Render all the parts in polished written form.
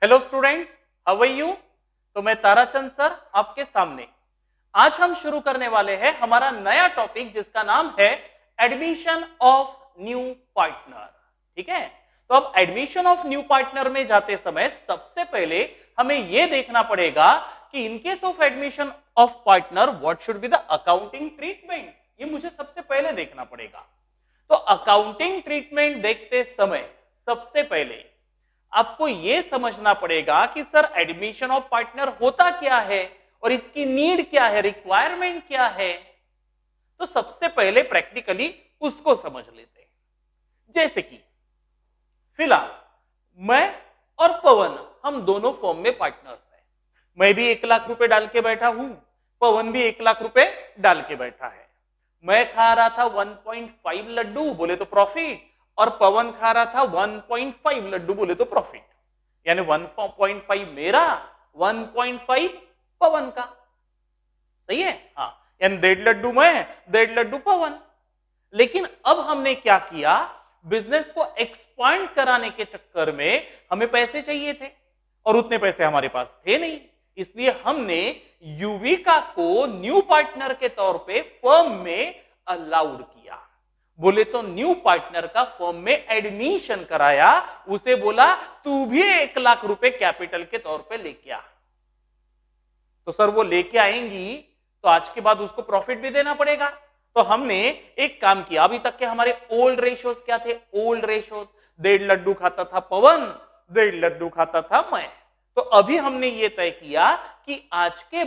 Hello students, how are you. तो मैं Tarachand sir आपके सामने आज हम शुरू करने वाले हैं हमारा नया टॉपिक जिसका नाम है एडमिशन ऑफ न्यू पार्टनर। ठीक है, तो अब एडमिशन ऑफ न्यू पार्टनर में जाते समय सबसे पहले हमें यह देखना पड़ेगा कि in case of admission of partner what should be the accounting treatment. ये मुझे सबसे पहले देखना पड़ेगा। तो अकाउंटिंग ट्रीटमेंट देखते समय सबसे पहले आपको यह समझना पड़ेगा कि सर एडमिशन ऑफ पार्टनर होता क्या है और इसकी नीड क्या है, रिक्वायरमेंट क्या है। तो सबसे पहले प्रैक्टिकली उसको समझ लेते हैं। जैसे कि फिलहाल मैं और पवन हम दोनों फॉर्म में पार्टनर्स हैं। मैं भी 1 लाख रुपए डाल के बैठा हूं, पवन भी 1 लाख रुपए डाल के बैठा है। मैं खा रहा था 1.5 लड्डू, बोले तो प्रॉफिट, और पवन खा रहा था 1.5 लड्डू, बोले तो प्रॉफिट। यानी 1.5 मेरा, 1.5 पवन का। सही है? हाँ, यानी 1.5 लड्डू मैं, 1.5 लड्डू पवन। लेकिन अब हमने क्या किया, बिजनेस को एक्सपांड कराने के चक्कर में हमें पैसे चाहिए थे और उतने पैसे हमारे पास थे नहीं। इसलिए हमने युविका को न्यू पार्टनर के तौर पे फर्म में अलाउड किया। बोले तो न्यू पार्टनर का फर्म में एडमिशन कराया, उसे बोला तू भी 1 लाख रुपए कैपिटल के तौर पे लेके आ। तो सर वो लेके आएंगी तो आज के बाद उसको प्रॉफिट भी देना पड़ेगा। तो हमने एक काम किया, अभी तक के हमारे ओल्ड रेशियोज क्या थे, ओल्ड रेशियोज 1.5 लड्डू खाता था पवन, 1.5 लड्डू खाता था मैं। तो अभी हमने ये तय किया कि आज के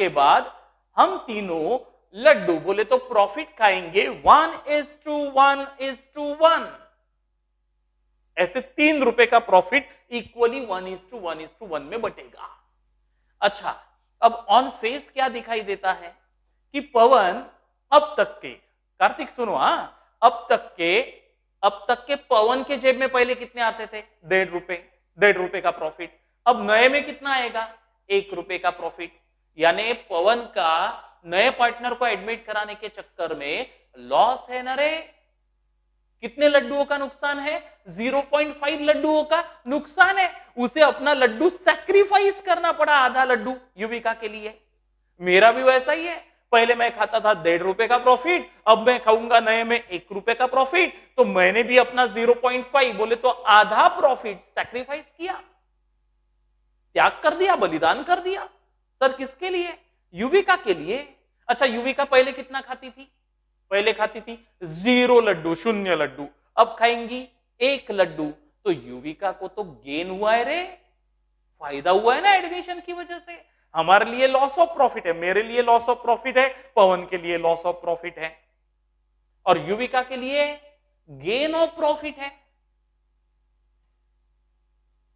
बाद हम तीनों लड्डू, बोले तो प्रॉफिट खाएंगे 1:1:1:1। ऐसे 3 रुपए का प्रॉफिट इक्वली 1:1:1 में बटेगा। अच्छा, अब ऑन फेस क्या दिखाई देता है कि पवन अब तक के, कार्तिक सुनो, अब तक के पवन के जेब में पहले कितने आते थे, 1.5 रुपए, 1.5 रुपए का प्रॉफिट। अब नए में कितना आएगा, 1 रुपए का प्रॉफिट। यानी पवन का नए पार्टनर को एडमिट कराने के चक्कर में लॉस है ना रे। कितने लड्डुओं का नुकसान है, 0.5 लड्डुओं का नुकसान है। उसे अपना लड्डू सैक्रिफाइस करना पड़ा, आधा लड्डू युविका के लिए। मेरा भी वैसा ही है, पहले मैं खाता था 1.5 रुपए का प्रॉफिट, अब मैं खाऊंगा नए में 1 रुपए का प्रॉफिट। तो मैंने भी अपना 0.5, बोले तो आधा प्रॉफिट सैक्रिफाइस किया, त्याग कर दिया, बलिदान कर दिया। सर किसके लिए, युविका के लिए। अच्छा, युविका पहले कितना खाती थी, पहले खाती थी 0 लड्डू, 0 लड्डू। अब खाएंगी 1 लड्डू। तो युविका को तो गेन हुआ है रे, फायदा हुआ है ना एडमिशन की वजह से। हमारे लिए लॉस ऑफ प्रॉफिट है, मेरे लिए लॉस ऑफ प्रॉफिट है, पवन के लिए लॉस ऑफ प्रॉफिट है, और युविका के लिए गेन ऑफ प्रॉफिट है।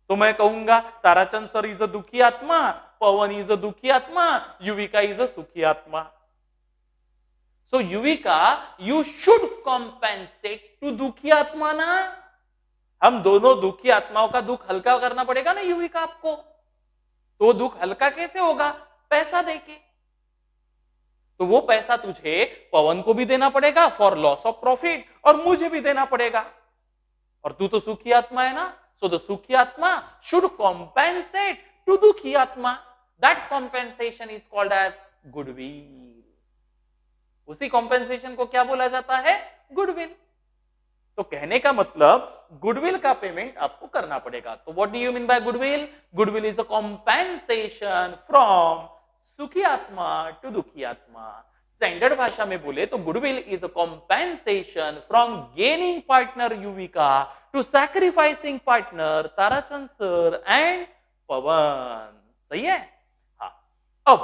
तो मैं कहूंगा ताराचंद सर इज अ दुखी आत्मा, पवन इज अ दुखी आत्मा, युविका इज अ सुखी आत्मा। So Yuvika, you should compensate to दुखी आत्मा ना। हम दोनों दुखी आत्माओं का दुख हल्का करना पड़ेगा ना युविका आपको। तो दुख हल्का कैसे होगा, पैसा देके। तो वो पैसा तुझे पवन को भी देना पड़ेगा फॉर लॉस ऑफ प्रॉफिट, और मुझे भी देना पड़ेगा। और तू तो सुखी आत्मा है ना, सो द सुखी आत्मा शुड कॉम्पेंसेट टू दुखी आत्मा। That compensation is called as goodwill. उसी कॉम्पेंसेशन को क्या बोला जाता है, गुडविल। तो कहने का मतलब गुडविल का पेमेंट आपको करना पड़ेगा। तो what do you mean by goodwill, goodwill is a compensation from सुखी आत्मा टू दुखी आत्मा। स्टैंडर्ड भाषा में बोले तो goodwill is a compensation from gaining partner Yuvika to sacrificing partner Tarachand sir and Pawan. सही है? हाँ। अब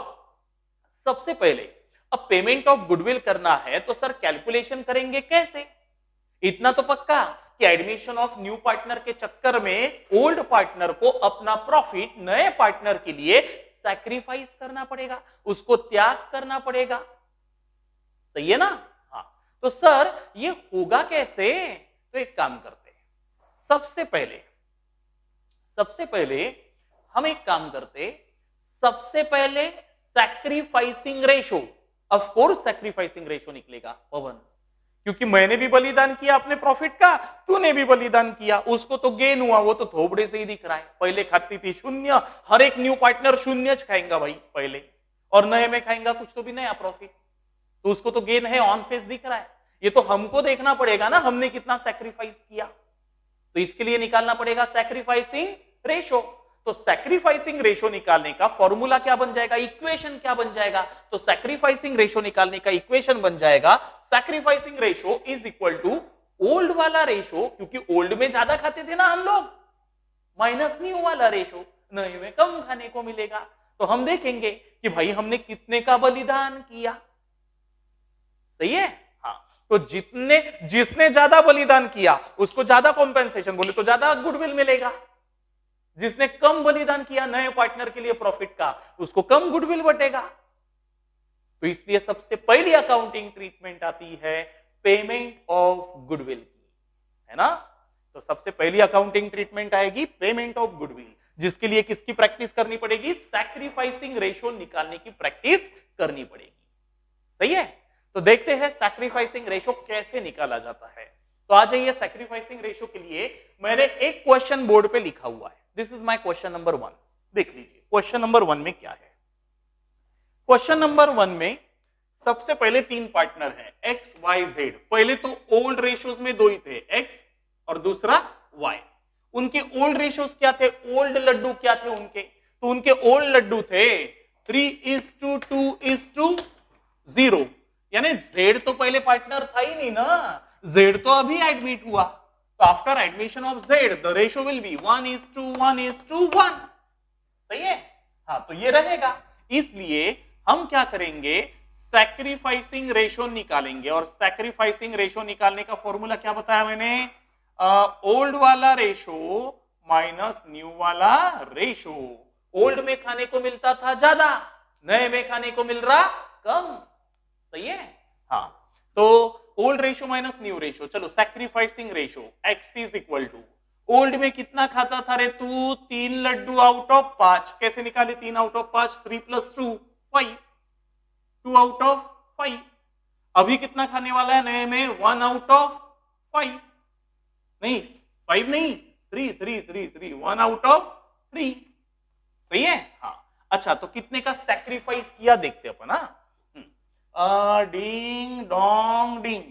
सबसे पहले अब पेमेंट ऑफ गुडविल करना है तो सर कैलकुलेशन करेंगे कैसे। इतना तो पक्का कि एडमिशन ऑफ न्यू पार्टनर के चक्कर में ओल्ड पार्टनर को अपना प्रॉफिट नए पार्टनर के लिए सैक्रिफाइस करना पड़ेगा, उसको त्याग करना पड़ेगा। सही है ना? हाँ। तो सर ये होगा कैसे, तो एक काम करते हैं, सबसे पहले हम एक काम करते, सबसे पहले sacrificing ratio, of course sacrificing ratio निकलेगा पवन, क्योंकि मैंने भी बलिदान किया अपने प्रॉफिट का, तूने भी बलिदान किया, उसको तो गेन हुआ, वो तो थोबड़े से ही दिख रहा है। पहले खाती थी शून्य, हर एक न्यू पार्टनर शून्य खाएगा भाई पहले, और नए में खाएगा कुछ तो भी नया प्रॉफिट, तो उसको तो गेन है, ऑन फेस दिख रहा है। ये तो हमको देखना पड़ेगा ना हमने कितना सैक्रिफाइस किया, तो इसके लिए निकालना पड़ेगा सैक्रिफाइसिंग रेशो। तो सैक्रिफाइसिंग रेशो निकालने का फॉर्मूला क्या बन जाएगा, इक्वेशन क्या बन जाएगा, तो सैक्रिफाइसिंग रेशो निकालने का इक्वेशन बन जाएगा sacrificing ratio is equal to old वाला रेशो, क्योंकि ओल्ड में ज्यादा खाते थे ना हम लोग, माइनस न्यू वाला रेशो, नए में कम खाने को मिलेगा। तो हम देखेंगे कि भाई हमने कितने का बलिदान किया, सही है। हाँ, तो जिसने ज्यादा बलिदान किया उसको ज्यादा कॉम्पेंसेशन, बोले तो ज्यादा गुडविल मिलेगा। जिसने कम बलिदान किया नए पार्टनर के लिए प्रॉफिट का, उसको कम गुडविल बटेगा। तो इसलिए सबसे पहली अकाउंटिंग ट्रीटमेंट आती है पेमेंट ऑफ गुडविल की, है ना। तो सबसे पहली अकाउंटिंग ट्रीटमेंट आएगी पेमेंट ऑफ गुडविल, जिसके लिए किसकी प्रैक्टिस करनी पड़ेगी, सैक्रिफाइसिंग रेशो निकालने की प्रैक्टिस करनी पड़ेगी, सही है। तो देखते हैं सैक्रिफाइसिंग रेशो कैसे निकाला जाता है। तो आ जाइए, सैक्रिफाइसिंग रेशो के लिए मैंने एक क्वेश्चन बोर्ड पे लिखा हुआ है, this is my question number 1। देख लीजिए क्वेश्चन नंबर 1 में क्या है। क्वेश्चन नंबर 1 में सबसे पहले 3 पार्टनर हैं एक्स वाई जेड। पहले तो ओल्ड रेशियोज में 2 ही थे, एक्स और दूसरा वाई। उनके ओल्ड रेशियोज क्या थे, ओल्ड लड्डू क्या थे उनके, तो उनके ओल्ड लड्डू थे 3:2:0, यानी जेड तो पहले पार्टनर था ही नहीं ना, जेड तो अभी एडमिट हुआ। तो after admission of Z the ratio will be 1:1:1, सही है। हाँ, तो ये रहेगा। इसलिए हम क्या करेंगे, सैक्रिफाइसिंग रेशो निकालेंगे, और सैक्रिफाइसिंग रेशो निकालने का फॉर्मूला क्या बताया मैंने, ओल्ड वाला रेशो माइनस न्यू वाला रेशो। ओल्ड में खाने को मिलता था ज्यादा, नए में खाने को मिल रहा कम, सही है। हाँ, तो old ratio minus new ratio, चलो sacrificing ratio X is equal to, old में कितना खाता था रे तू, 3 लड्डू आउट ऑफ 5। कैसे निकाले 3 आउट ऑफ 5, 3 + 2 5, 2 आउट ऑफ 5। अभी कितना खाने वाला है नए में, 1 आउट ऑफ 5, नहीं 5 नहीं, 3 3 3 3, 1 आउट ऑफ 3, सही है। हाँ, अच्छा, तो कितने का सैक्रिफाइस किया देखते अपन। डिंग डोंग डिंग,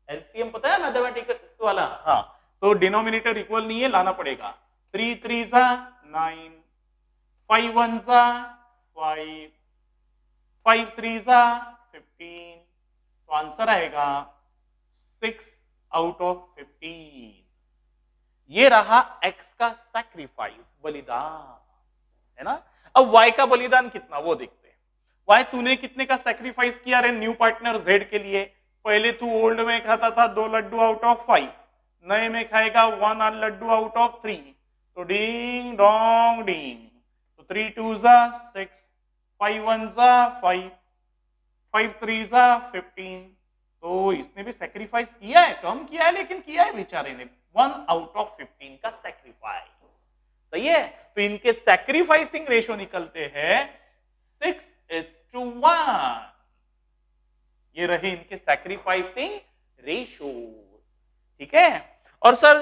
एलसीएम पता है मैथमेटिक्स वाला। हाँ, तो डिनोमिनेटर इक्वल नहीं है, लाना पड़ेगा। 3 3 9, 5 1 5, 5 3 15, तो आंसर आएगा 6 आउट ऑफ 15। ये रहा एक्स का सैक्रिफाइस, बलिदान, है ना। अब वाई का बलिदान कितना वो देखते हैं। वाई तूने कितने का सैक्रिफाइस किया रे न्यू पार्टनर जेड के लिए। पहले तू ओल्ड में खाता था 2 लड्डू आउट ऑफ 5, नए में खाएगा 1 लड्डू आउट ऑफ 3, तो डिंग डोंग डिंग, तो 3 2 6, 5 1 5, 5 3 15। तो इसने भी सैक्रिफाइस किया है, कम किया है लेकिन किया है बेचारे ने, 1 आउट ऑफ 15 का सैक्रिफाइस, सही है। तो इनके सैक्रिफाइसिंग रेशो निकलते हैं 6:1। ये रहे इनके सैक्रिफाइसिंग रेशो, ठीक है। और सर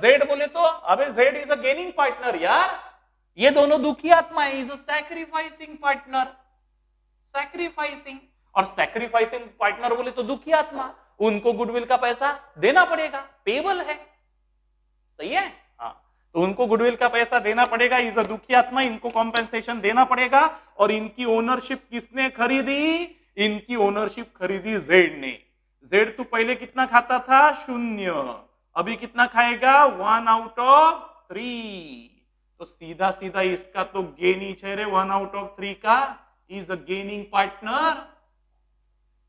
जेड बोले तो, अबे Z is a gaining partner यार, ये दोनों दुखी आत्मा है, is a sacrificing partner, sacrificing. और सैक्रिफाइसिंग पार्टनर बोले तो दुखी आत्मा, उनको गुडविल का पैसा देना पड़ेगा, पेबल है, सही है। हाँ, तो उनको गुडविल का पैसा देना पड़ेगा, इज अ दुखी आत्मा, इनको कॉम्पेंसेशन देना पड़ेगा। और इनकी ओनरशिप किसने खरीदी, इनकी ओनरशिप खरीदी जेड ने। जेड तो पहले कितना खाता था, 0, अभी कितना खाएगा, 1 आउट ऑफ 3। तो सीधा सीधा इसका तो गेन ही है रे, 1 आउट ऑफ 3 का, इज अ गेनिंग पार्टनर।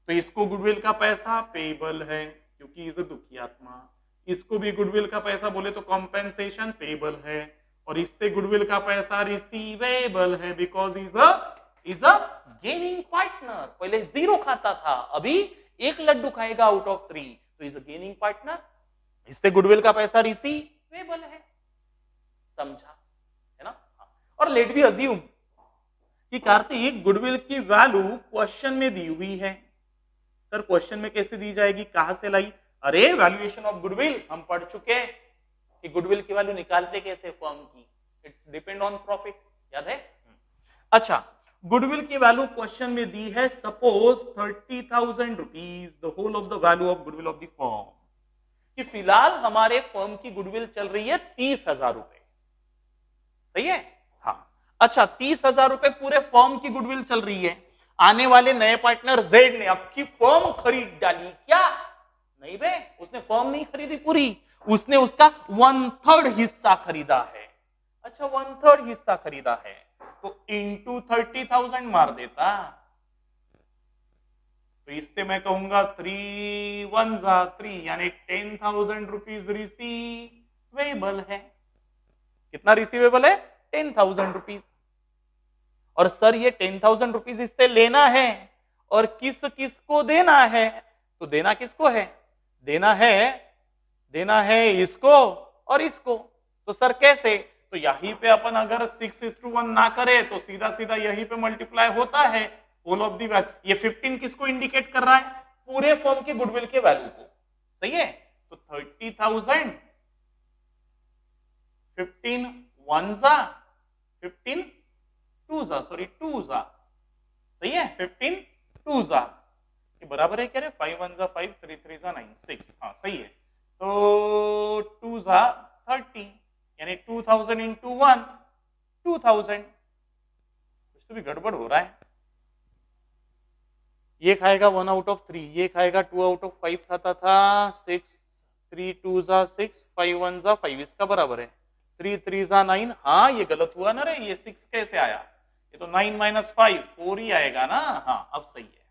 तो इसको गुडविल का पैसा पेबल है क्योंकि इज अ दुखी आत्मा, इसको भी गुडविल का पैसा बोले तो कॉम्पेंसेशन पेबल है, और इससे गुडविल का पैसा रिसीवेबल है because is a gaining partner. पहले 0 खाता था, अभी 1 लड्डू खाएगा आउट ऑफ 3, तो इज अ गेनिंग पार्टनर, इससे गुडविल का पैसा रिसीवेबल है, समझा, है ना। और लेट बी अज्यूम कि कार्तिक गुडविल की वैल्यू क्वेश्चन में दी हुई है, सर क्वेश्चन में कैसे दी जाएगी, कहां से लाई? अरे वैल्यूएशन ऑफ गुडविल हम पढ़ चुके हैं कि गुडविल की वैल्यू निकालते कैसे फर्म की, इट्स डिपेंड ऑन प्रॉफिट, याद है? अच्छा, गुडविल की वैल्यू क्वेश्चन में दी है suppose 30,000 rupees, the whole of the value of goodwill of the firm, कि फिलहाल हमारे फर्म की गुडविल चल रही है 30,000 रुपए, सही है? हाँ। अच्छा, 30,000 रुपए पूरे फर्म की गुडविल चल रही है। आने वाले नए पार्टनर जेड ने आपकी फर्म खरीद डाली क्या? नहीं बे, उसने फर्म नहीं खरीदी पूरी, उसने उसका 1/3 हिस्सा खरीदा है। अच्छा, 1/3 हिस्सा खरीदा है तो इंटू 30,000 मार देता, तो इससे मैं कहूंगा 3 1 जा 3 यानी 10,000 रुपीज रिसीवेबल है। कितना रिसीवेबल है? 10,000 रुपीज। और सर ये 10,000 रुपीज इससे लेना है और किस किस को देना है? तो देना किसको है? देना है इसको और इसको। तो सर कैसे? तो यहीं पे अपन अगर 6:1 ना करे तो सीधा सीधा यहीं पे मल्टीप्लाई होता है होल ऑफ दी वैल्यू। ये 15 किसको इंडिकेट कर रहा है? पूरे फर्म के गुडविल के वैल्यू को, सही है? तो 30,000 15 1 जा 15 2 जा सॉरी 2 जा, सही है? 15 2 जा ये बराबर है क्या रे? 5 1 जा 5 3 3 जा 9 6, हाँ सही है। तो 2 जा 30 यानी 2000 इंटू 1 2000। कुछ तो भी गड़बड़ हो रहा है। ये खाएगा 1 आउट ऑफ 3, ये खाएगा 2 आउट ऑफ 5 खाता था। 6 3 2 जा 6 5 1 जा 5 इसका बराबर है 3 3 जा 9। हाँ ये गलत हुआ ना रे, ये 6 कैसे आया? ये तो 9 माइनस 5 4 ही आएगा ना। हाँ अब सही है,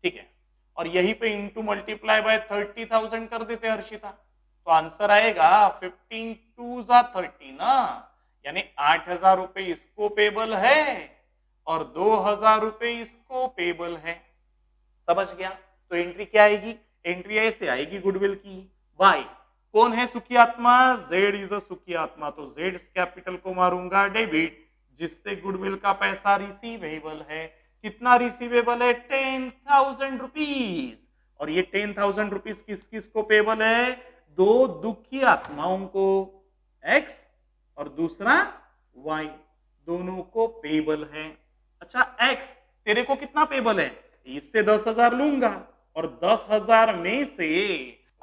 ठीक है। और यहीं पे इंटू मल्टीप्लाई बाय 30,000 कर देते हर्षिता, तो आंसर आएगा 15 2 जा 30 ना, यानी 8,000 रुपए इसको पेबल है और 2,000 रुपए इसको पेबल है। समझ गया? तो एंट्री क्या आएगी? एंट्री ऐसे आएगी गुडविल की, वाई कौन है सुखी आत्मा? जेड इज अ सुखी आत्मा, तो जेड कैपिटल को मारूंगा डेबिट, जिससे गुडविल का पैसा रिसीवेबल है। कितना रिसीवेबल है? 10,000 रुपीज। और ये 10,000 रुपीज किस किस को पेबल है? दो दुखी आत्माओं को, एक्स और दूसरा वाई, दोनों को पेबल है। अच्छा एक्स तेरे को कितना पेबल है? इससे 10,000 लूंगा और 10,000 में से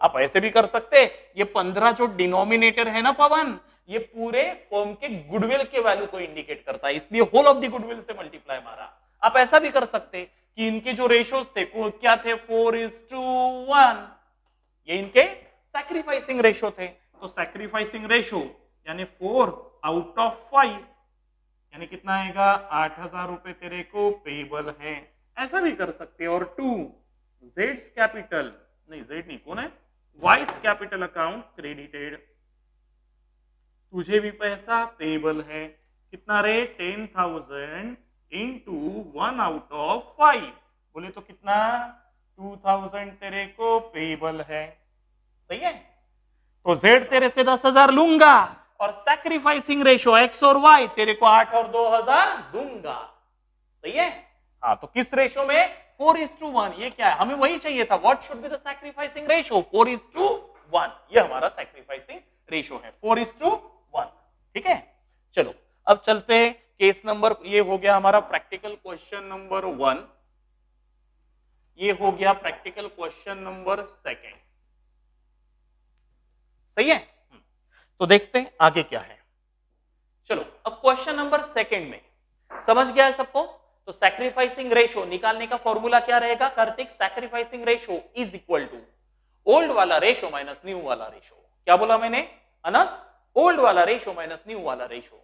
आप ऐसे भी कर सकते, ये 15 जो डिनोमिनेटर है ना पवन, ये पूरे फर्म के गुडविल के वैल्यू को इंडिकेट करता है, इसलिए होल ऑफ द गुडविल से मल्टीप्लाई मारा। आप ऐसा भी कर सकते कि इनके जो रेशोज थे वो क्या थे? 4:1, ये इनके सैक्रिफाइसिंग रेशो थे। तो सैक्रिफाइसिंग रेशो यानी 4 आउट ऑफ 5 यानी कितना आएगा? 8,000 रुपए तेरे को पेबल है। ऐसा भी कर सकते हैं। और 2 जेड्स कैपिटल, नहीं जेड नहीं, कौन है? वाइस कैपिटल अकाउंट क्रेडिटेड, तुझे भी पैसा पेबल है। कितना रे? 10,000 इंटू 1 आउट ऑफ 5, बोले तो कितना? 2,000 तेरे को पेबल है, सही है? तो जेड तेरे से 10,000 लूंगा और सैक्रिफाइसिंग रेशो एक्स और वाई तेरे को 8 और 2,000 दूंगा, सही है? हाँ, तो किस रेशो में? 4:1। ये क्या है? हमें वही चाहिए था, what should be the sacrificing ratio? 4:1। ये हमारा सैक्रिफाइसिंग रेशो है 4:1, ठीक है। चलो अब चलते हैं केस नंबर, ये हो गया हमारा प्रैक्टिकल क्वेश्चन नंबर 1, ये हो गया प्रैक्टिकल क्वेश्चन नंबर 2, सही है। तो देखते हैं आगे क्या है। चलो अब क्वेश्चन नंबर 2 में समझ गया है सबको? तो सैक्रिफाइसिंग रेशो निकालने का फॉर्मूला क्या रहेगा Kartik? Sacrificing ratio is equal to old वाला रेशो माइनस न्यू वाला रेशो। क्या बोला मैंने अनस? ओल्ड वाला रेशो माइनस न्यू वाला रेशो।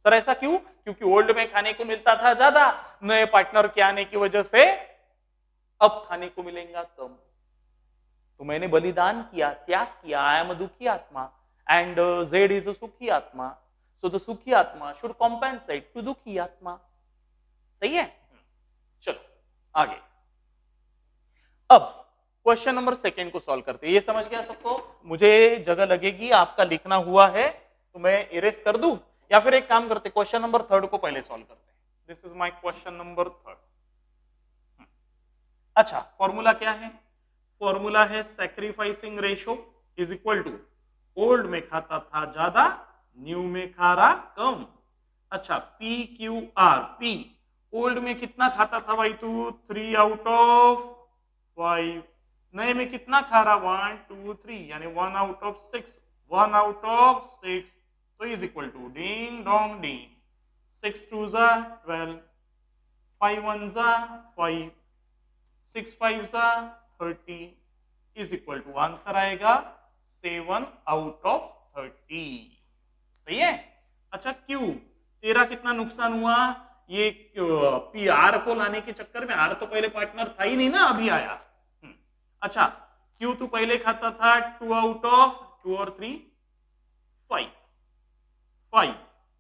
सर ऐसा क्यों? क्योंकि ओल्ड में खाने को मिलता था ज्यादा, नए पार्टनर के आने की वजह से अब खाने को मिलेगा कम। तो मैंने बलिदान किया, त्याग किया। आई एम अ दुखी आत्मा एंड जेड इज अ सुखी आत्मा, सो द सुखी आत्मा शुड कॉम्पेंसेट टू दुखी आत्मा, सही है। चलो आगे, अब क्वेश्चन नंबर 2 को सॉल्व करते हैं। ये समझ गया सबको? मुझे जगह लगेगी, आपका लिखना हुआ है तो मैं इरेज कर दूं, या फिर एक काम करते क्वेश्चन नंबर 3 को पहले सॉल्व करते हैं। This is my question number 3। अच्छा, फॉर्मूला क्या है? फॉर्मूला है sacrificing ratio is equal to old में खाता था ज्यादा, न्यू में खा रहा कम। अच्छा, P Q R, P old में कितना खाता था भाई तू? 3 आउट ऑफ 5। नए में कितना खा रहा? 1 2 3, यानी 1 आउट ऑफ 6, 1 आउट ऑफ 6। तो is equal to ding dong ding, 6 2 जा 12, 5 1 जा 5, 6 5 जा 30 इज इक्वल टू आंसर आएगा 7 आउट ऑफ 30। सही है। अच्छा, क्यू तेरा कितना नुकसान हुआ? ये पी आर को लाने के चक्कर में, आर तो पहले पार्टनर था ही नहीं ना, अभी आया। अच्छा, क्यू तो पहले खाता था 2 आउट ऑफ 2 और 3 5, 5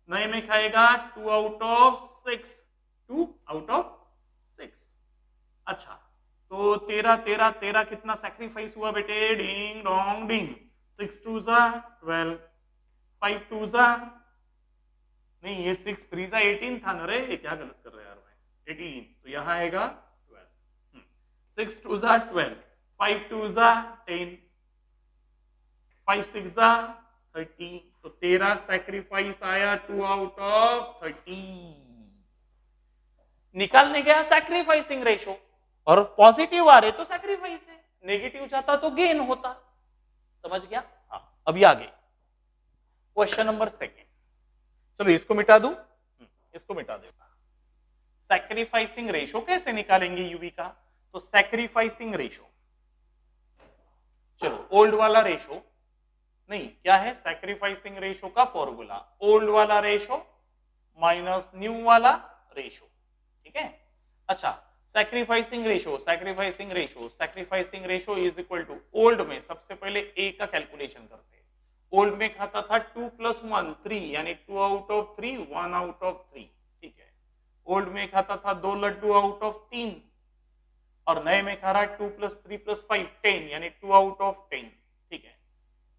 नए में खाएगा 2 आउट ऑफ 6, 2 आउट ऑफ 6। अच्छा, तो तेरा तेरा तेरा कितना सैक्रिफाइस हुआ बेटे? डिंग डोंग डिंग, 6 2 जा 12, 5 2 जा, नहीं ये 6 3 जा 18 था ना रे, क्या गलत कर रहे हैं यार मैं, 18 तो यहाँ आएगा 12, 6 2 जा 12, 5 2 जा 10, 5 6 जा 30, तो तेरा सैक्रिफाइस आया 2 आउट ऑफ 30। निकालने गया सैक्रिफाइसिंग रेशो, और पॉजिटिव आ रहे तो सैक्रिफाइस है, नेगेटिव जाता तो गेन होता। समझ गया? हाँ, अभी आगे क्वेश्चन नंबर 2। चलो इसको मिटा दूं, इसको मिटा देगा। सैक्रिफाइसिंग रेशो कैसे निकालेंगे यूवी का? तो सैक्रिफाइसिंग रेशो, चलो ओल्ड वाला रेशो नहीं, क्या है सैक्रिफाइसिंग रेशो का फॉर्मूला? ओल्ड वाला रेशो माइनस न्यू वाला रेशो। ठीक है। अच्छा, sacrificing ratio, sacrificing ratio, sacrificing ratio is equal to old में सबसे पहले ए का कैलकुलेशन करते हैं। ओल्ड में खाता था 2 + 1 3, यानी 2 आउट ऑफ 3, 1 आउट ऑफ 3। ठीक है। ओल्ड में खाता था 2 लड्डू आउट ऑफ 3, और नए में खा रहा 2 + 3 + 5 10, यानी 2 आउट ऑफ 10। ठीक है,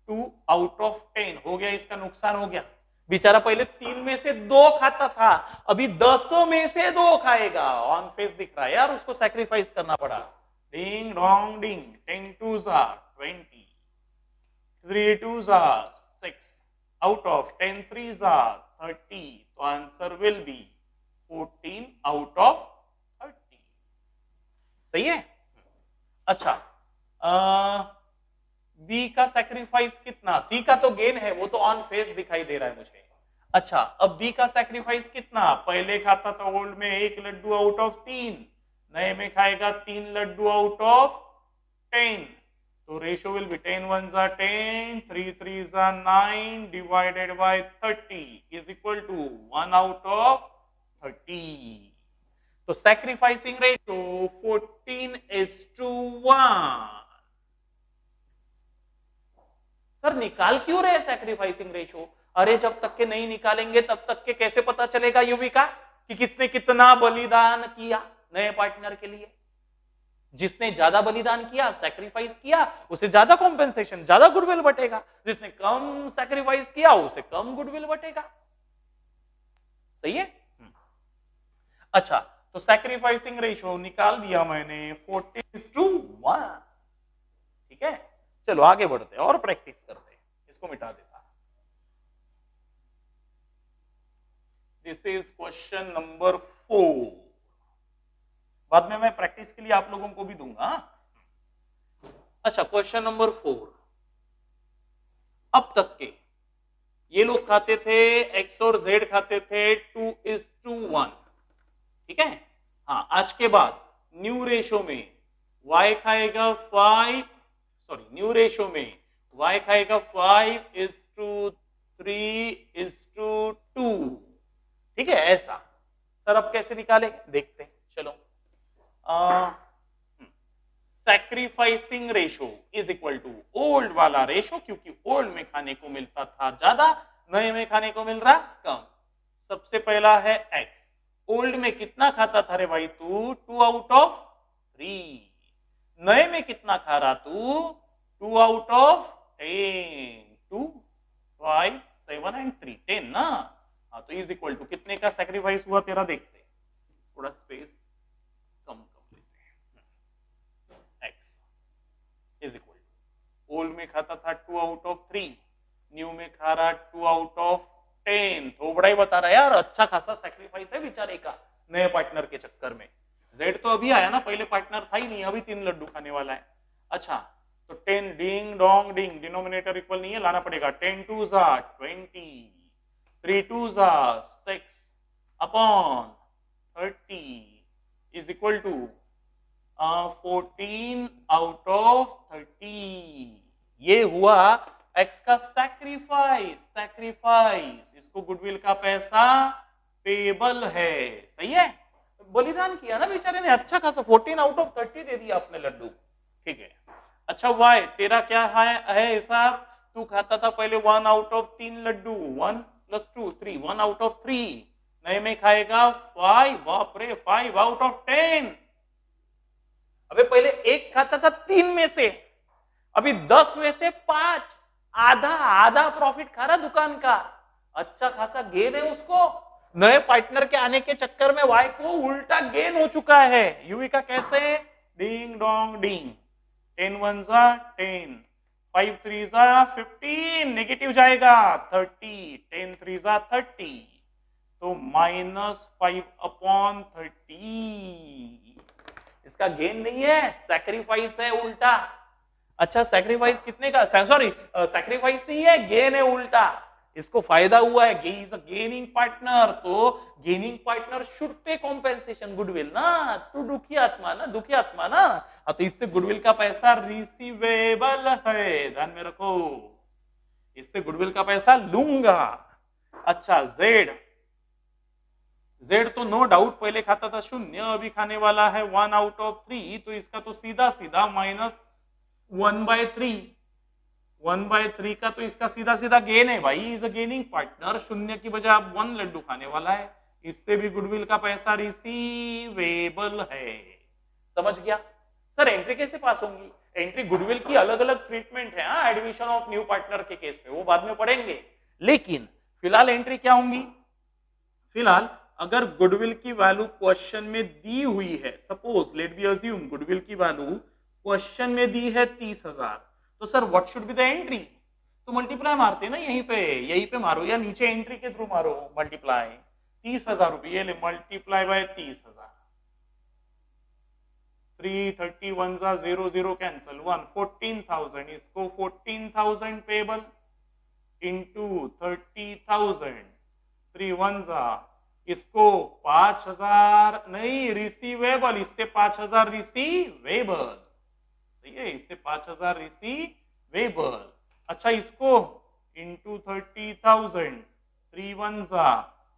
2 आउट ऑफ 10 हो गया, इसका नुकसान हो गया। बेचारा पहले 3 में से 2 खाता था, अभी 10 में से 2 खाएगा। ऑन फेस दिख रहा है यार, उसको सैक्रिफाइस करना पड़ा। डिंग dong ding, 10 2s are 20, 3 2s are 6, out of 10 3s are 30, तो answer will be 14 out of 30। सही है। अच्छा, बी का सैक्रिफाइस कितना? सी का तो गेन है, वो तो ऑन फेस दिखाई दे रहा है मुझे। अच्छा, अब बी का सैक्रिफाइस कितना? पहले खाता था ओल्ड में 1 लड्डू आउट ऑफ 3, नए में खाएगा 3 लड्डू आउट ऑफ 10, तो ratio will be 10 1s are 10, 3 3s are 9 divided by 30 is equal to 1 out of 30। तो सैक्रिफाइसिंग रेशियो 14:1। सर निकाल क्यों रहे सैक्रिफाइसिंग रेशो? अरे जब तक के नहीं निकालेंगे तब तक के कैसे पता चलेगा यूवी का कि किसने कितना बलिदान किया नए पार्टनर के लिए? जिसने ज्यादा बलिदान किया, सैक्रिफाइस किया, उसे ज्यादा कॉम्पेंसेशन, ज्यादा गुडविल बटेगा। जिसने कम सैक्रिफाइस किया, उसे कम गुडविल बटेगा। सही है। अच्छा, तो सैक्रिफाइसिंग रेशो निकाल दिया मैंने 14:1। ठीक है, चलो आगे बढ़ते हैं और प्रैक्टिस करते हैं। इसको मिटा देता। This is question number 4। बाद में मैं प्रैक्टिस के लिए आप लोगों को भी दूंगा। अच्छा, क्वेश्चन नंबर 4। अब तक के ये लोग खाते थे, एक्स और जेड खाते थे 2:1। ठीक है। हाँ, आज के बाद न्यू रेशो में y खाएगा 5, सॉरी न्यू रेशो में y खाएगा 5:3:2। ठीक है, ऐसा। सर अब कैसे निकाले देखते हैं। चलो, sacrificing ratio is equal to old वाला रेशो, क्योंकि ओल्ड में खाने को मिलता था ज्यादा, नए में खाने को मिल रहा कम। सबसे पहला है x, ओल्ड में कितना खाता था रे भाई तू? 2 आउट ऑफ 3। नए में कितना खा रहा तू? 2 आउट ऑफ 10, 2 5 7 एंड 3 10 ना। हाँ, तो इज इक्वल टू कितने का सैक्रिफाइस हुआ तेरा? देखते हैं, थोड़ा स्पेस कम कर लेते हैं। ओल्ड में खाता था 2 आउट ऑफ 3, न्यू में खा रहा 2 आउट ऑफ 10। तो बड़ा ही बता रहा है यार, अच्छा खासा सेक्रीफाइस है बेचारे का नए पार्टनर के चक्कर में। जेड तो अभी आया ना, पहले पार्टनर था ही नहीं, अभी 3 लड्डू खाने वाला है। अच्छा तो 10 डिंग डोंग डिंग, डिनोमिनेटर इक्वल नहीं है, लाना पड़ेगा। 10 2 जा 20, 3 2 जा 6 upon 30 is equal to 14 out of 30। ये हुआ एक्स का सैक्रिफाइस। सैक्रिफाइस इसको गुडविल का पैसा पेबल है। सही है, बलिदान किया ना बेचारे ने, अच्छा खासा 14 आउट ऑफ 30 दे दिया आपने लड्डू। ठीक है। अच्छा वाई तेरा क्या है हिसाब, तू खाता था पहले 1 आउट ऑफ 3 लड्डू, 1 + 2 3, 1 आउट ऑफ 3, नए में खाएगा 5, बाप रे 5 आउट ऑफ 10। अबे पहले एक खाता था 3 में से, अभी 10 में से 5, आधा आधा प्रॉफिट खा रहा दुकान का। अच्छा खासा गेन है उसको, नए पार्टनर के आने के चक्कर में वाई को उल्टा गेन हो चुका है। यूवी का कैसे, डिंग डोंग डिंग, 10 1 जा 10, 5 3 जा 15, नेगेटिव जाएगा 30, 10 3 जा 30, तो -5 अपॉन 30। इसका गेन नहीं है, सैक्रिफाइस है उल्टा। अच्छा सैक्रिफाइस कितने का, सॉरी सैक्रिफाइस नहीं है, गेन है उल्टा। इसको फायदा हुआ है, इज अ गेनिंग पार्टनर, तो gaining partner should pay compensation goodwill ना, तू दुखी आत्मा ना, दुखी आत्मा ना, तो इससे गुडविल का पैसा रिसीवेबल है, ध्यान में रखो, इससे गुडविल का पैसा लूंगा। अच्छा जेड, जेड तो नो डाउट पहले खाता था 0, अभी खाने वाला है 1 आउट ऑफ 3, तो इसका तो सीधा सीधा -1/3, 1/3 का तो इसका सीधा सीधा गेन है भाई, इज अ गेनिंग पार्टनर, 0 की बजाय आप 1 लड्डू खाने वाला है, इससे भी गुडविल का पैसा रिसीवेबल है। समझ गया सर, एंट्री कैसे पास होंगी, एंट्री गुडविल की अलग अलग ट्रीटमेंट है, एडमिशन ऑफ न्यू पार्टनर के केस में, वो बाद में पढ़ेंगे, लेकिन फिलहाल एंट्री क्या होंगी, फिलहाल अगर गुडविल की वैल्यू क्वेश्चन में दी हुई है, suppose let B assume goodwill की वैल्यू क्वेश्चन में दी है 30,000, तो sir what should be the entry, तो मल्टीप्लाई मारते ना, यहीं पे मारो, या नीचे एंट्री के थ्रू मारो मल्टीप्लाई, 30,000 रुपये ले, मल्टीप्लाई बाय 30,000, 330 1 जा 0 0 कैंसल, 1 14,000, इसको 14,000 पेबल इंटू 30,000, 3 1 जा, इसको 5,000 नहीं रिसीवेबल, इससे 5,000 रिसीवेबल, सही है, इससे 5,000 रिसीवेबल। अच्छा इसको इंटू 30,000, 3 1 जा,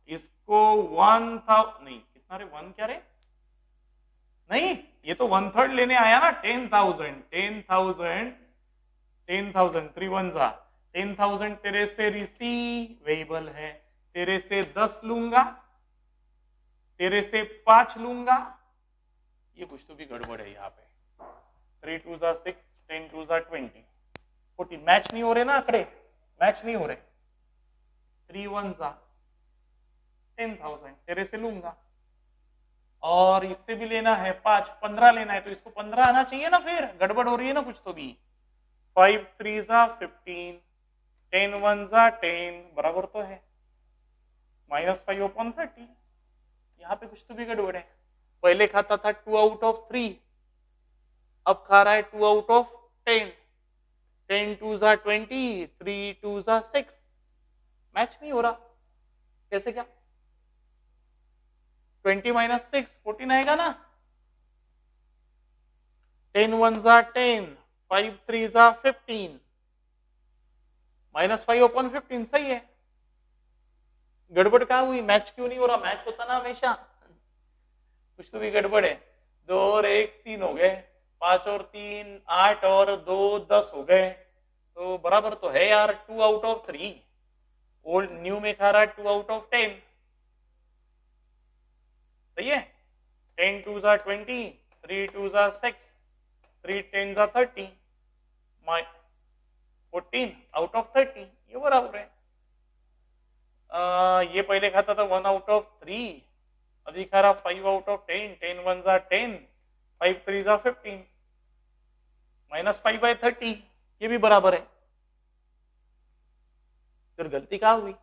इसको 1,000 नहीं, कितना रे 1 क्या रे, नहीं ये तो 1/3 लेने आया ना, 10,000 10,000 10,000, 3 1 जा 10,000 तेरे से रिसीवेबल है, तेरे से 10 लूंगा, तेरे से 5 लूंगा, ये कुछ तो भी गड़बड़ है यहाँ पे, 3 2 जा 6, 10 2 जा 20, 14 मैच नहीं हो रहे ना आंकड़े, मैच नहीं हो रहे, 3 1 जा 10,000 तेरे से लूंगा, और इससे भी लेना है 5, 15 लेना है, तो इसको 15 आना चाहिए ना, फिर गड़बड़ हो रही है ना कुछ तो भी, 5 3 जा 15, 10 1 जा 10, बराबर तो है -5 अपॉन 30, यहाँ पे कुछ तो भी गड़बड़ है, पहले खाता था 2 आउट ऑफ 3, अब खा रहा है 2 आउट ऑफ 10, 10 2 जा 20, 3 2 जा 6, मैच नहीं हो रहा, कैसे क्या, 20 - 6 14 आएगा ना, 10 1 जा 10, 5 3 जा 15, -5 अपॉन 15, सही है, गड़बड़ क्या हुई, मैच क्यों नहीं हो रहा, मैच होता ना हमेशा, कुछ तो भी गड़बड़ है, 2 और 1 3 हो गए, 5 और 3 8 और 2 10 हो गए, तो बराबर तो है यार 2 आउट ऑफ 3, ओल्ड न्यू में खा रहा है 2 आउट ऑफ 10, सही है, 10 2 जा 20, 3 2 जा 6, 3 10 जा 30, 14 आउट ऑफ 30, ये बराबर है। ये पहले खाता था 1 आउट ऑफ 3, अभी खा रहा 5 आउट ऑफ 10, 10 1 जा 10, 5 3 जा 15, -5/30, ये भी बराबर है। फिर गलती कहाँ हुई?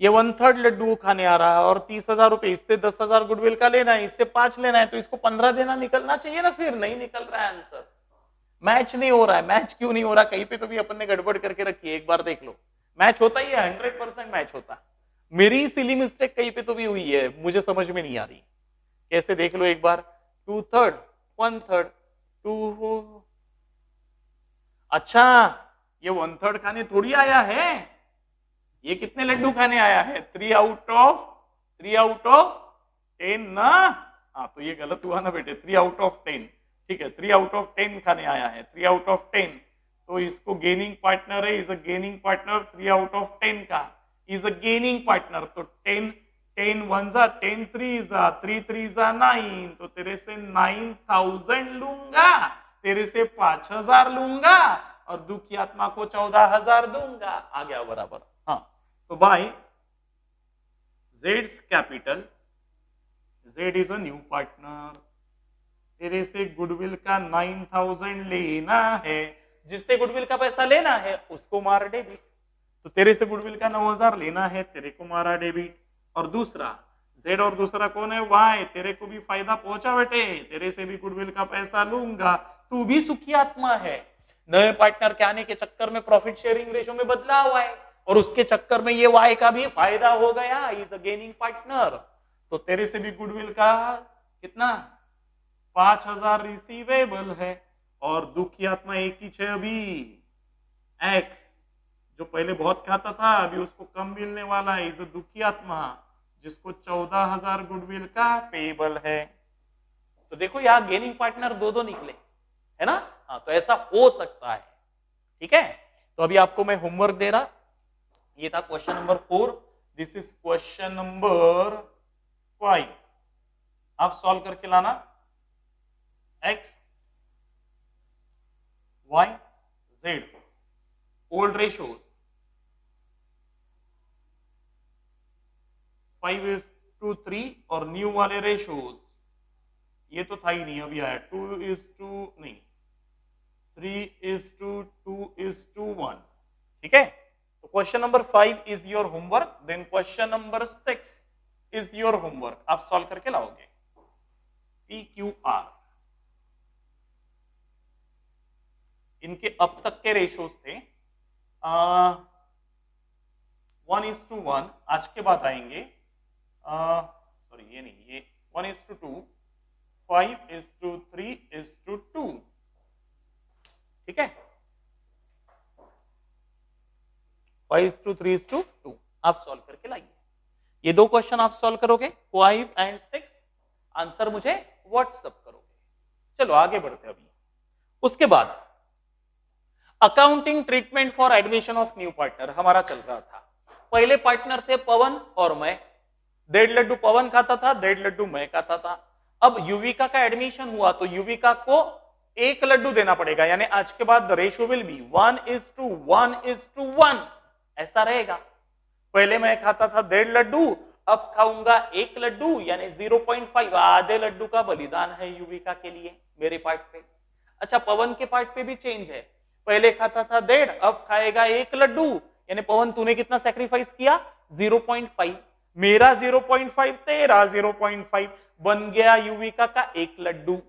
ये 1/3 लड्डू खाने आ रहा है और 30,000 रुपए, इससे 10,000 गुडविल का लेना है, इससे 5 लेना है, तो इसको 15 देना निकलना चाहिए ना। फिर नहीं निकल रहा है आंसर, मैच नहीं हो रहा है। मैच क्यों नहीं हो रहा? कहीं पे तो भी अपन ने गड़बड़ करके रखी है, एक बार देख लो। मैच होता ही है, 100% मैच होता। मेरी सिली मिस्टेक कहीं पे तो भी हुई है, मुझे समझ में नहीं आ रही। कैसे? देख लो एक बार। 2/3, 1/3, 2। अच्छा, ये 1/3 खाने थोड़ी आया है, ये कितने लड्डू खाने आया है? 3 आउट ऑफ 10 ना। हाँ, तो ये गलत हुआ ना बेटे, 3 आउट ऑफ 10। ठीक है, 3 आउट ऑफ 10 खाने आया है, 3 आउट ऑफ 10। तो इसको गेनिंग पार्टनर है, is a gaining partner. 3 out of 10 का इज अ गेनिंग पार्टनर। तो 10 1 जा 10 3 जा 3 3 जा 9। तो तेरे से 9,000 लूंगा, तेरे से 5,000 लूंगा और दुखी आत्मा को 14,000 दूंगा। आ गया बराबर। हाँ, तो by Z's capital, Z is a new partner, तेरे से गुडविल का 9,000 लेना है, जिससे गुडविल का पैसा लेना है उसको मार डेबिट। तो तेरे से गुडविल का 9,000 लेना है, तेरे को मारा डेबिट। और दूसरा Z और दूसरा कौन है? Y, तेरे को भी फायदा पहुंचा बेटे, तेरे से भी गुडविल का पैसा लूंगा, तू भी सुखी आत्मा है। नए पार्टनर के आने के चक्कर में प्रॉफिट शेयरिंग रेशो में बदलाव हुआ है और उसके चक्कर में ये Y का भी फायदा हो गया, इज अ गेनिंग पार्टनर। तो तेरे से भी गुडविल का कितना? 5,000 रिसीवेबल है। और दुखी आत्मा एक ही है अभी, X, जो पहले बहुत खाता था अभी उसको कम मिलने वाला है, इज अ दुखी आत्मा, जिसको 14,000 गुडविल का पेबल है। तो देखो यहां गेनिंग पार्टनर दो निकले, है ना। हाँ, तो ऐसा हो सकता है। ठीक है, तो अभी आपको मैं होमवर्क दे रहा, ये था question number 4, this is question number 5। आप सॉल्व करके लाना। X, Y, Z, old ratios 5:3 और न्यू वाले रेशोज, ये तो था ही नहीं, अभी आया 2:2 नहीं, 3:2:1। ठीक है, तो question number 5 is your homework, then question number 6 is your homework, आप सॉल्व करके लाओगे। PQR, इनके अब तक के रेशोज थे 1:1, आज के बाद आएंगे सॉरी ये नहीं, ये 1:2, 5:3:2। ठीक है, 5:3:2 आप सॉल्व करके लाइए। ये दो क्वेश्चन आप सॉल्व करोगे, 5 और 6, आंसर मुझे व्हाट्सएप करोगे। चलो आगे बढ़ते अभी। उसके बाद accounting treatment for admission of new partner हमारा चल रहा था। पहले पार्टनर थे पवन और मैं, 1.5 लड्डू पवन खाता था, 1.5 लड्डू मैं खाता था। अब युविका का एडमिशन हुआ तो युविका को 1 लड्डू देना पड़ेगा, यानी आज के बाद द रेशियो विल बी 1:1:1, ऐसा रहेगा। पहले मैं खाता था 1.5 लड्डू, अब खाऊंगा 1 लड्डू, यानी 0.5, आधे लड्डू का बलिदान है युविका के लिए मेरे पार्ट पे। अच्छा, पवन के पार्ट पे भी चेंज है, पहले खाता था 1.5, अब खाएगा 1 लड्डू, यानी पवन तूने कितना सैक्रिफाइस किया? 0.5, मेरा 0.5, तेरा 0.5, बन गया युविका का 1 लड्डू।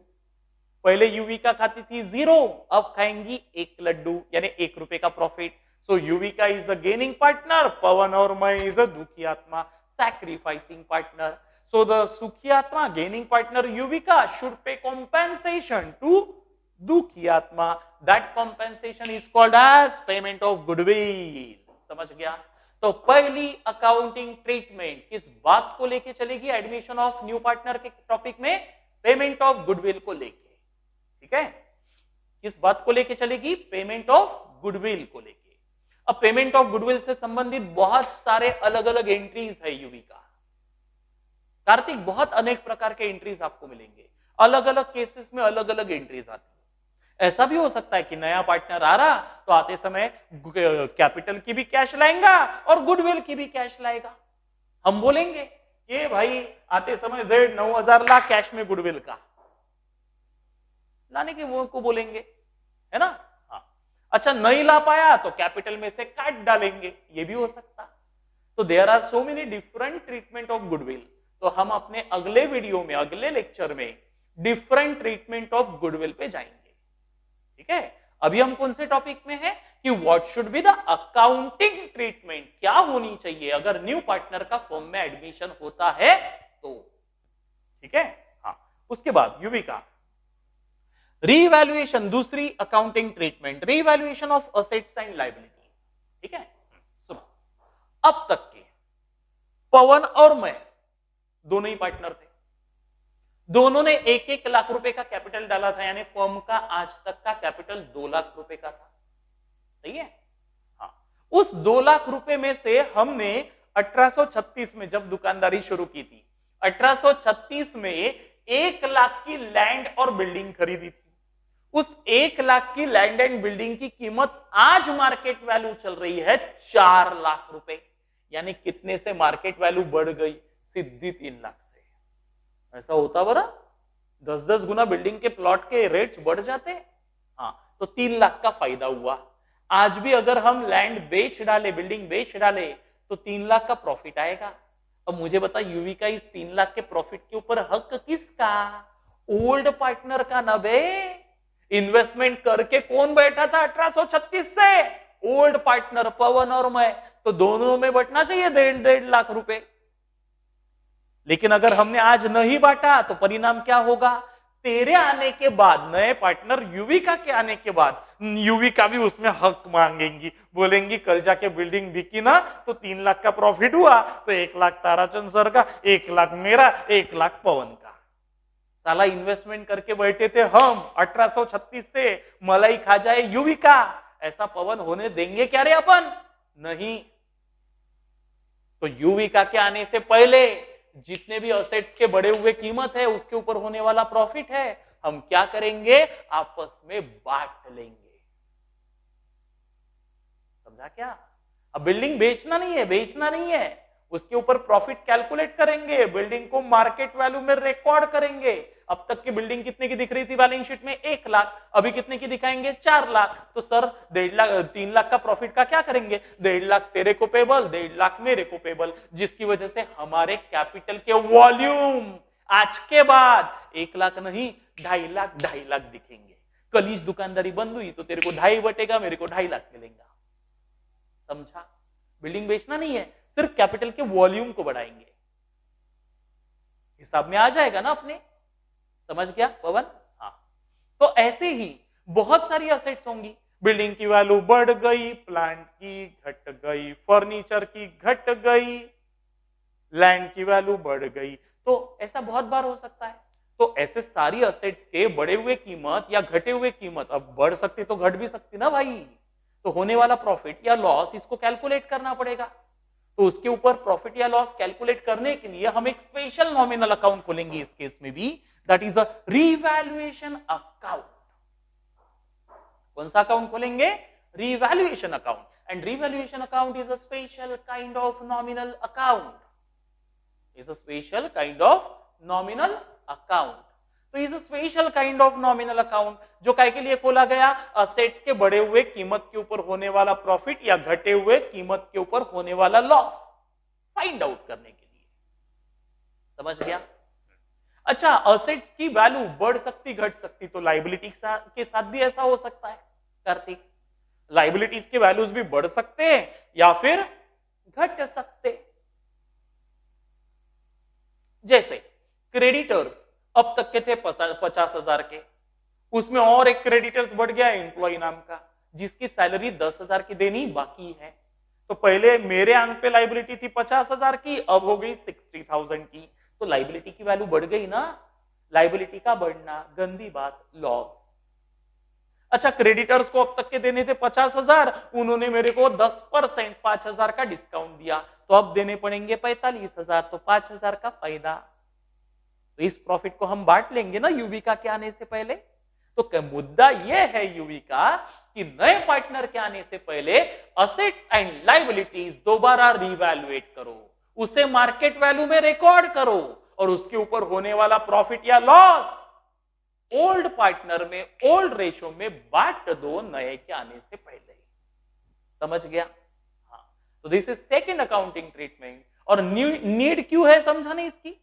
पहले युविका खाती थी 0, अब खाएंगी 1 लड्डू, यानी 1 रुपए का profit. So Yuvika is a gaining partner, Pawan और मैं इज अ दुखी आत्मा, सैक्रिफाइसिंग पार्टनर। सो द सुखी आत्मा gaining partner Yuvika should pay compensation to दुखी आत्मा, that compensation is called as payment of goodwill. समझ गया? तो पहली अकाउंटिंग ट्रीटमेंट किस बात को लेके चलेगी एडमिशन ऑफ न्यू पार्टनर के टॉपिक में? पेमेंट ऑफ गुडविल को लेके। ठीक है, किस बात को लेके चलेगी? पेमेंट ऑफ गुडविल को लेके। अब पेमेंट ऑफ गुडविल से संबंधित बहुत सारे अलग अलग एंट्रीज है युविका। कार्तिक, बहुत अनेक प्रकार के एंट्रीज आपको मिलेंगे, अलग अलग केसेस में अलग अलग एंट्रीज आती है। ऐसा भी हो सकता है कि नया पार्टनर आ रहा तो आते समय कैपिटल की भी कैश लाएगा और गुडविल की भी कैश लाएगा। हम बोलेंगे ये भाई आते समय Z 9,000 ला कैश में गुडविल का लाने के, वो को बोलेंगे है ना? हाँ। अच्छा, नहीं ला पाया तो कैपिटल में से काट डालेंगे, ये भी हो सकता। तो there are so many different treatment of goodwill. तो हम अपने अगले वीडियो में, अगले लेक्चर में डिफरेंट ट्रीटमेंट ऑफ गुडविल पे जाएंगे। ठीक है, अभी हम कौन से टॉपिक में हैं कि what should be the accounting treatment, क्या होनी चाहिए अगर न्यू पार्टनर का फर्म में एडमिशन होता है तो। ठीक है, हाँ। उसके बाद युविका रीवैल्यूएशन, दूसरी accounting treatment, revaluation of assets and liabilities. ठीक है, सुनो, अब तक के पवन और मैं दोनों ही पार्टनर थे, दोनों ने 1-1 लाख रुपए का कैपिटल डाला था, यानी फर्म का आज तक का कैपिटल 2 लाख रुपए का था। सही है, हाँ। उस 2 लाख रुपए में से हमने 1836 में जब दुकानदारी शुरू की थी, 1836 में 1 लाख की लैंड और बिल्डिंग खरीदी थी। उस 1 लाख की लैंड एंड बिल्डिंग की कीमत आज मार्केट वैल्यू चल रही है 4 लाख रुपए, यानी कितने से मार्केट वैल्यू बढ़ गई? सीधी 3 लाख से। ऐसा होता बरा, 10-10 गुना बिल्डिंग के प्लॉट के रेट्स बढ़ जाते। हाँ, तो 3 लाख का फायदा हुआ। आज भी अगर हम लैंड बेच डाले, बिल्डिंग बेच डाले, तो 3 लाख का प्रॉफिट आएगा। अब मुझे बता, यूवी का इस 3 लाख के प्रॉफिट के ऊपर हक किसका? ओल्ड पार्टनर का ना बे। इन्वेस्टमेंट करके कौन बैठा था 1836 से? ओल्ड पार्टनर पवन और मैं। तो दोनों में बंटना चाहिए 1.5 लाख रुपए। लेकिन अगर हमने आज नहीं बांटा तो परिणाम क्या होगा? तेरे आने के बाद, नए पार्टनर युविका के आने के बाद, युविका भी उसमें हक मांगेंगी, बोलेंगी कल जाके बिल्डिंग बिकी ना तो 3 लाख का प्रॉफिट हुआ, तो 1 लाख ताराचंद सर का, 1 लाख मेरा, 1 लाख पवन का। साला इन्वेस्टमेंट करके बैठे थे हम 1836 से, मलाई खा जाए युविका। ऐसा पवन होने देंगे क्या रे अपन? नहीं। तो युविका के आने से पहले जितने भी असेट्स के बढ़े हुए कीमत है, उसके ऊपर होने वाला प्रॉफिट है, हम क्या करेंगे? आपस में बांट लेंगे। समझा क्या? अब बिल्डिंग बेचना नहीं है, उसके ऊपर प्रॉफिट कैलकुलेट करेंगे, बिल्डिंग को मार्केट वैल्यू में रिकॉर्ड करेंगे। अब तक की बिल्डिंग कितने की दिख रही थी बैलेंस शीट में? 1 लाख, अभी कितने की दिखाएंगे? 4 लाख। तो सर 1.5 लाख, 3 लाख का प्रॉफिट का क्या करेंगे? 1.5 लाख तेरे को पेबल, 1.5 लाख मेरे को पेबल, जिसकी वजह से हमारे कैपिटल के वॉल्यूम आज के बाद 1 लाख नहीं 2.5 लाख दिखेंगे। कल दुकानदारी बंद हुई तो तेरे को 2.5 बटेगा, मेरे को 2.5 लाख मिलेगा। समझा? बिल्डिंग बेचना नहीं है, सिर्फ कैपिटल के वॉल्यूम को बढ़ाएंगे। हिसाब में आ जाएगा ना अपने? समझ गया पवन? हाँ। तो ऐसे ही बहुत सारी असेट्स होंगी। बिल्डिंग की वैल्यू बढ़ गई, प्लांट की घट गई, फर्नीचर की घट गई, लैंड की वैल्यू बढ़ गई। तो ऐसा बहुत बार हो सकता है। तो ऐसे सारी असेट्स के बढ़े हुए कीमत या घटे हुए कीमत, अब बढ़ सकती तो घट भी सकती ना भाई, तो होने वाला प्रॉफिट या लॉस इसको कैलकुलेट करना पड़ेगा। तो उसके ऊपर प्रॉफिट या लॉस कैलकुलेट करने के लिए हम एक स्पेशल नॉमिनल अकाउंट खोलेंगे इस केस में भी, that is a revaluation account. कौन सा अकाउंट खोलेंगे? Revaluation account. And revaluation account is a special kind of nominal account, is a special kind of nominal account. तो is a special kind of nominal account जो काय के लिए खोला गया? असेट्स के बढ़े हुए कीमत के ऊपर होने वाला प्रॉफिट या घटे हुए कीमत के ऊपर होने वाला लॉस फाइंड आउट करने के लिए। समझ गया? अच्छा, असेट्स की वैल्यू बढ़ सकती घट सकती, तो लाइबिलिटी के साथ भी ऐसा हो सकता है कार्तिक। लाइबिलिटीज के वैल्यूज भी बढ़ सकते हैं या फिर घट सकते। जैसे क्रेडिटर्स अब तक के थे 50,000 के, उसमें और एक क्रेडिटर्स बढ़ गया एम्प्लॉय नाम का, जिसकी सैलरी 10,000 की देनी बाकी है। तो पहले मेरे अंक पे लाइबिलिटी थी 50,000 की, अब हो गई 60,000 की। तो लाइबिलिटी की वैल्यू बढ़ गई ना। लाइबिलिटी का बढ़ना गंदी बात, लॉस। अच्छा, क्रेडिटर्स को अब तक के देने थे 50,000, उन्होंने मेरे को 10% 5,000 का डिस्काउंट दिया, तो अब देने पड़ेंगे 45,000, तो 5,000 का फायदा। तो इस प्रॉफिट को हम बांट लेंगे ना युविका के आने से पहले। तो मुद्दा यह है युविका कि नए पार्टनर के आने से पहले असेट्स एंड लायबिलिटीज दोबारा रिवैल्यूएट करो, उसे मार्केट वैल्यू में रिकॉर्ड करो, और उसके ऊपर होने वाला प्रॉफिट या लॉस ओल्ड पार्टनर में ओल्ड रेशो में बांट दो नए के आने से पहले ही। समझ गया? हाँ, तो this is second accounting treatment. और नीड क्यों है समझा नहीं, इसकी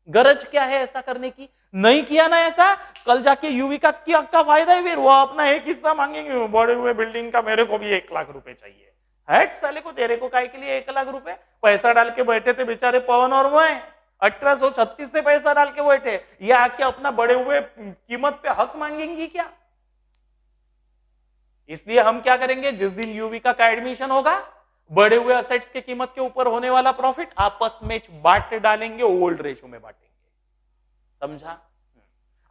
गरज क्या है ऐसा करने की? नहीं किया ना ऐसा, कल जाके यूवी का क्या फायदा है? फिर वो अपना एक हिस्सा मांगेंगे, बड़े हुए बिल्डिंग का मेरे को भी 1 लाख रुपए चाहिए। हैट साले को, तेरे को काय के लिए 1 लाख रुपए? पैसा डाल के बैठे थे बेचारे पवन और मैं, 1836 से पैसा डाल के बैठे, ये आके अपना बड़े हुए कीमत पे हक मांगेंगी क्या? इसलिए हम क्या करेंगे, जिस दिन यूविका का एडमिशन होगा, बड़े हुए असेट्स की कीमत के ऊपर होने वाला प्रॉफिट आपस में बांट डालेंगे, ओल्ड रेशो में बांटेंगे। समझा?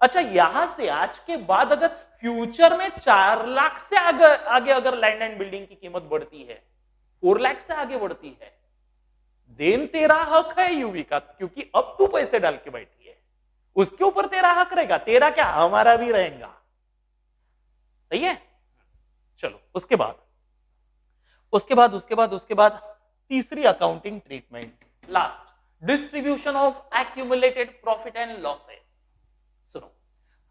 अच्छा, यहां से आज के बाद अगर फ्यूचर में 4 लाख से आगे अगर लैंड एंड बिल्डिंग की कीमत बढ़ती है, 4 लाख से आगे बढ़ती है, देन तेरा हक है यूवी का, क्योंकि अब तू पैसे डाल के बैठी है, उसके ऊपर तेरा हक रहेगा। तेरा क्या, हमारा भी रहेगा। सही है? चलो, उसके बाद तीसरी accounting treatment, last, distribution of accumulated profit and losses. सुनो,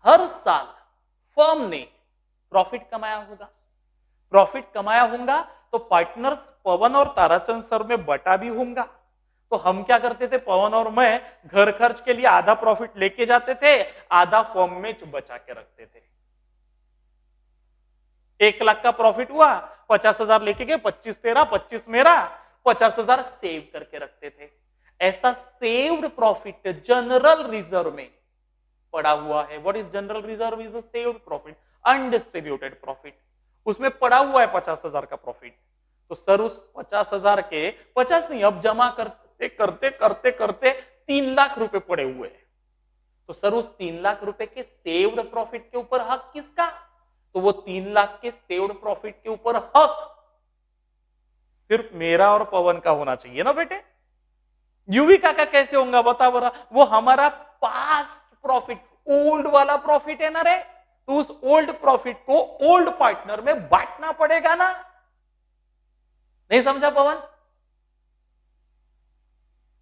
हर साल फर्म ने प्रॉफिट कमाया होगा तो पार्टनर्स पवन और ताराचंद सर में बटा भी होगा। तो हम क्या करते थे, पवन और मैं घर खर्च के लिए आधा प्रॉफिट लेके जाते थे, आधा फर्म में बचा के रखते थे। 1 लाख का प्रॉफिट हुआ, 50,000 लेके गए, 25 तेरा 25 मेरा, 50,000 सेव करके रखते थे। ऐसा सेव्ड प्रॉफिट जनरल रिजर्व में पड़ा हुआ है। What is general reserve? Is a saved profit, undistributed profit. उसमें पड़ा हुआ है 50,000 का प्रॉफिट। तो सर उस 50,000 के 50 नहीं, अब जमा करते करते करते करते 3 लाख रुपए पड़े हुए हैं। तो सर उस 3 लाख रुपए के सेव्ड प्रॉफिट के ऊपर हक किसका? तो वो 3 लाख के सेव्ड प्रॉफिट के ऊपर हक सिर्फ मेरा और पवन का होना चाहिए ना बेटे। युविका का कैसे होगा बता बरा? वो हमारा पास्ट प्रॉफिट, ओल्ड वाला प्रॉफिट है ना रे, तो उस ओल्ड प्रॉफिट को ओल्ड पार्टनर में बांटना पड़ेगा ना। नहीं समझा पवन?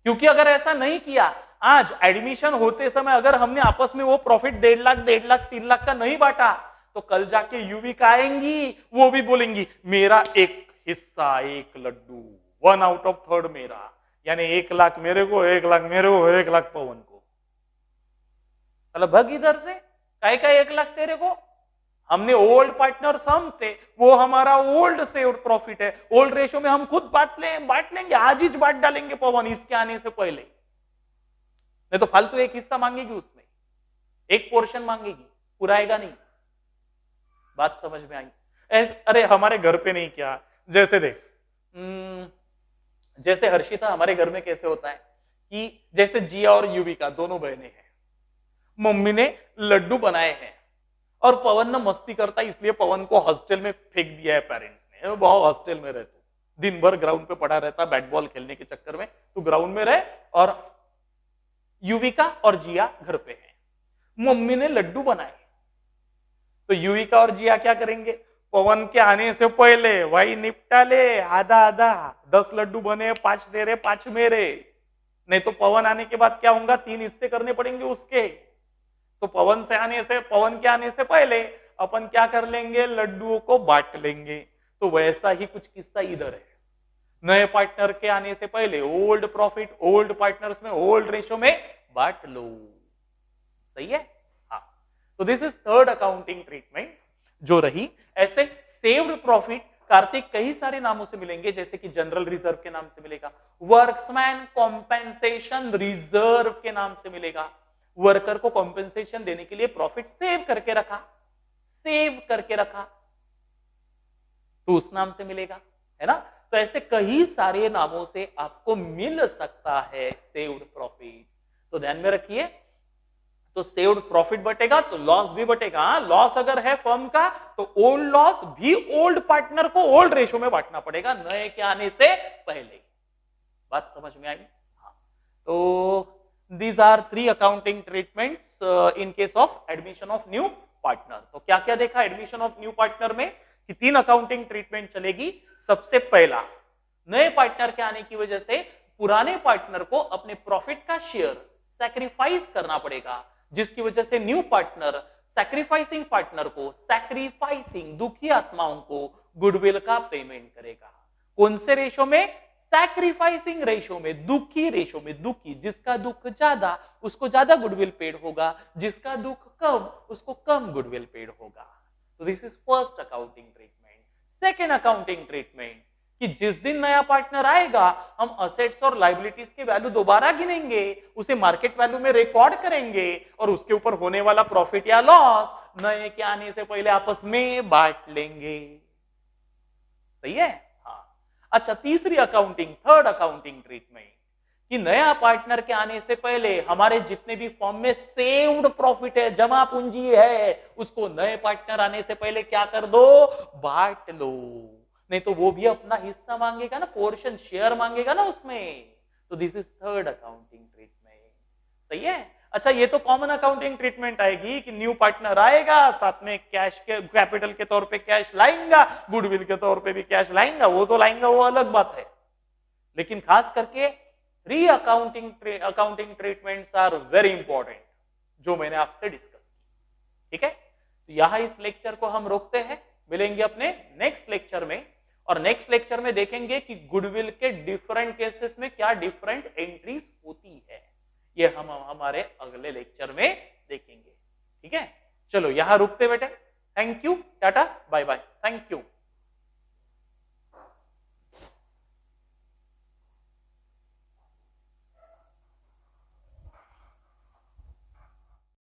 क्योंकि अगर ऐसा नहीं किया, आज एडमिशन होते समय अगर हमने आपस में वो प्रॉफिट 1.5 लाख 3 लाख का नहीं बांटा, तो कल जाके युविका आएंगी, वो भी बोलेंगी मेरा एक हिस्सा, एक लड्डू, 1/3 मेरा, यानी 1 लाख मेरे को, 1 लाख मेरे को, 1 लाख पवन को। चलो भग इधर से, काय का 1 लाख तेरे को? हमने ओल्ड पार्टनर्स हम थे, वो हमारा ओल्ड सेव्ड प्रॉफिट है, ओल्ड रेशो में हम खुद बांट लेंगे, आज ही बांट डालेंगे पवन इसके आने से पहले। नहीं तो फालतू एक हिस्सा मांगेगी, उसमें एक पोर्शन मांगेगी, पुराएगा नहीं। बात समझ में आई? अरे हमारे घर पे नहीं किया, जैसे देख, जैसे हर्षिता हमारे घर में कैसे होता है कि जैसे जिया और युविका दोनों बहनें हैं, मम्मी ने लड्डू बनाए हैं और पवन ना मस्ती करता है, इसलिए पवन को हॉस्टल में फेंक दिया है पेरेंट्स ने। बहुत हॉस्टल में रहे, तू दिन भर ग्राउंड पे पड़ा रहता, बैट बॉल खेलने के चक्कर में तू ग्राउंड में रहे, और युविका और जिया घर पे है। मम्मी ने लड्डू बनाए, तो युविका और जिया क्या करेंगे, पवन के आने से पहले भाई निपटा ले, आधा आधा, 10 लड्डू बने, 5 तेरे 5 मेरे। नहीं तो पवन आने के बाद क्या होगा, 3 हिस्से करने पड़ेंगे उसके। तो पवन के आने से पहले अपन क्या कर लेंगे, लड्डुओं को बांट लेंगे। तो वैसा ही कुछ किस्सा इधर है, नए पार्टनर के आने से पहले ओल्ड प्रॉफिट ओल्ड पार्टनर्स में ओल्ड रेशो में बांट लो। सही है? हाँ, तो this is third accounting treatment जो रही। ऐसे सेव्ड प्रॉफिट कार्तिक कई सारे नामों से मिलेंगे, जैसे कि जनरल रिजर्व के नाम से मिलेगा, वर्क्समैन कॉम्पेंसेशन रिजर्व के नाम से मिलेगा, वर्कर को कॉम्पेंसेशन देने के लिए प्रॉफिट सेव करके रखा तो उस नाम से मिलेगा, है ना। तो ऐसे कई सारे नामों से आपको मिल सकता है सेव्ड प्रॉफिट। तो ध्यान में रखिए, तो सेव्ड प्रॉफिट बटेगा तो लॉस भी बटेगा। लॉस अगर है फर्म का तो ओल्ड लॉस भी ओल्ड पार्टनर को ओल्ड रेशो में बांटना पड़ेगा, नए के आने से पहले। बात समझ में आई? हाँ, तो these are 3 accounting treatments in case of admission of new partner। तो क्या क्या देखा एडमिशन ऑफ न्यू पार्टनर में कि 3 अकाउंटिंग ट्रीटमेंट चलेगी। सबसे पहला, नए पार्टनर के आने की वजह से पुराने पार्टनर को अपने प्रॉफिट का शेयर सैक्रिफाइस करना पड़ेगा, जिसकी वजह से न्यू पार्टनर सैक्रिफाइसिंग पार्टनर को, सैक्रिफाइसिंग दुखी आत्माओं को गुडविल का पेमेंट करेगा। कौन से रेशो में? सैक्रिफाइसिंग रेशो में, दुखी रेशो में। दुखी, जिसका दुख ज्यादा उसको ज्यादा गुडविल पेड होगा, जिसका दुख कम उसको कम गुडविल पेड होगा। तो this is first accounting treatment. Second accounting treatment कि जिस दिन नया पार्टनर आएगा हम असेट्स और लायबिलिटीज के वैल्यू दोबारा गिनेंगे, उसे मार्केट वैल्यू में रिकॉर्ड करेंगे और उसके ऊपर होने वाला प्रॉफिट या लॉस नए के आने से पहले आपस में बांट लेंगे। सही है? हाँ। अच्छा, तीसरी अकाउंटिंग, थर्ड अकाउंटिंग ट्रीटमेंट कि नया पार्टनर के आने से पहले हमारे जितने भी फॉर्म में सेव्ड प्रॉफिट है, जमा पूंजी है, उसको नए पार्टनर आने से पहले क्या कर दो? बांट लो। नहीं तो वो भी अपना हिस्सा मांगेगा ना, पोर्शन शेयर मांगेगा ना उसमें। तो this is third accounting treatment. सही है? अच्छा, ये तो कॉमन अकाउंटिंग ट्रीटमेंट आएगी कि न्यू पार्टनर आएगा, साथ में कैश के कैपिटल के तौर पे कैश लाएगा, गुडविल के तौर पे भी कैश लाएगा, वो तो लाएगा, वो अलग बात है। लेकिन खास करके री accounting treatments are very important, जो मैंने आपसे डिस्कस की। ठीक है? तो यहां इस लेक्चर को हम रोकते हैं, मिलेंगे अपने नेक्स्ट लेक्चर में। और नेक्स्ट लेक्चर में देखेंगे कि गुडविल के डिफरेंट केसेस में क्या डिफरेंट एंट्रीज होती है। ये हम हमारे अगले लेक्चर में देखेंगे। ठीक है? चलो यहां रुकते बेटे। थैंक यू, टाटा, बाय बाय।